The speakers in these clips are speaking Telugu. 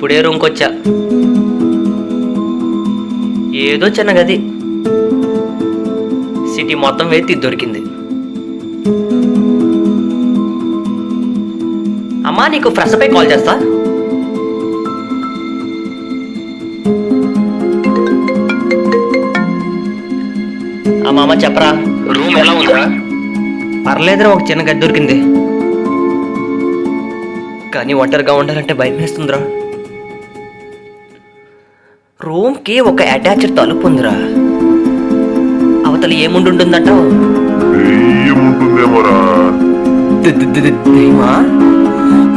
ఇప్పుడే రూమ్కి వచ్చా. ఏదో చిన్న గది, సిటీ మొత్తం వెతికి దొరికింది. అమ్మా, నీకు ఫ్రెష్ అప్ అయి కాల్ చేస్తా. అమ్మ చెప్పరా, రూమ్ ఎలా ఉందా? పర్లేదురా, ఒక చిన్న గది దొరికింది. కానీ ఒంటరిగా ఉండాలంటే భయం వేస్తుందిరా. రూమ్కి ఒక అటాచ్డ్ తలుపు ఉందిరా. అవతల ఏముంటుందంటావు?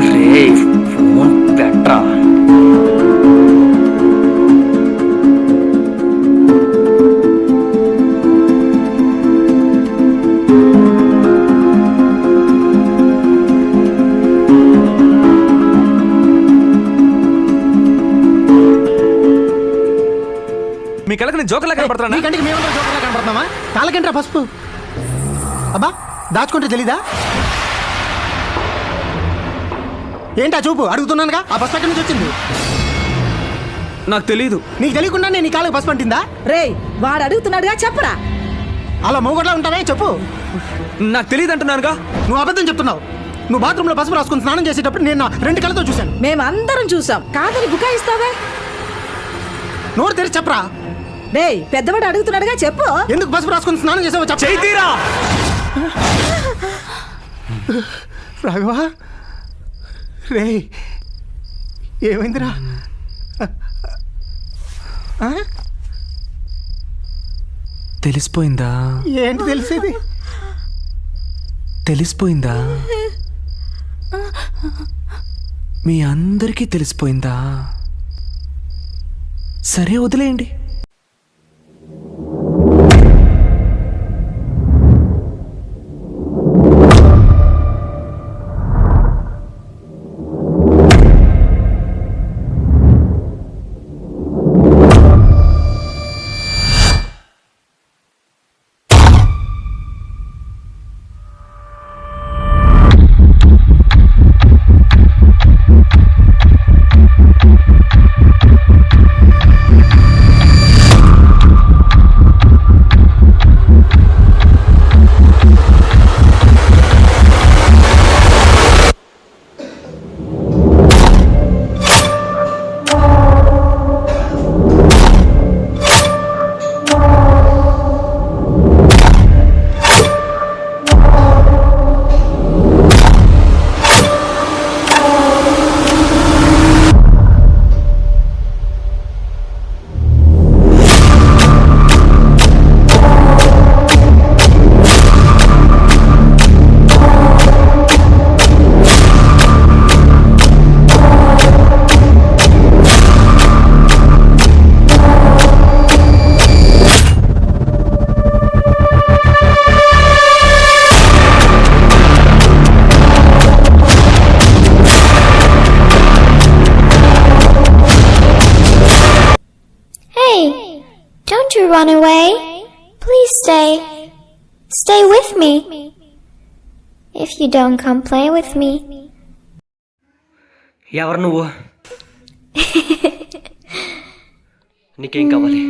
రే, ఫోన్ పెట్టరా. మీ కళ్ళకి నేను జోకర్లా కనపడుతున్నా? కంటికి మేము జోకర్లా కనపడుతున్నామా? కాళ్ళకేంట్రా పసుపు? అబ్బా, దాచుకుంటే తెలీదా? ఏంటా చూపు? అడుగుతున్నానుగా. ఆ పసుపు ఎక్కడి నుంచి వచ్చింది? నాకు తెలీదు. నీకు తెలియకుండా నేను నీ కాళ్ళకి పసుపు అంటిందా? రేయ్, వాడు అడుగుతున్నాడుగా, చెప్పరా. అలా మూగట్లా ఉంటావే, చెప్పు. నాకు తెలియదు అంటున్నానుగా. నువ్వు అబద్ధం చెప్తున్నావు. నువ్వు బాత్రూంలో పసుపు రాసుకుని స్నానం చేసేటప్పుడు నేను 2 కళ్ళతో చూశాను. మేమందరం చూసాం. కాదని బుకాయిస్తావే? నోరు తెరిచి చెప్పరా. రేయ్, పెద్దవాడు అడుగుతున్నాడుగా, చెప్పు. ఎందుకు పసుపు రాసుకుని స్నానం చేసావో చెప్పు. చైతీరా! రాఘవా, రే, ఏమైందిరా? తెలిసిపోయిందా? ఏంటి తెలిసేది? తెలిసిపోయిందా? మీ అందరికీ తెలిసిపోయిందా? సరే, వదిలేయండి. Don't you run away. Please stay. Stay with me. If you don't come play with me. ఎవరు నువ్వు? నీకేం కావాలి?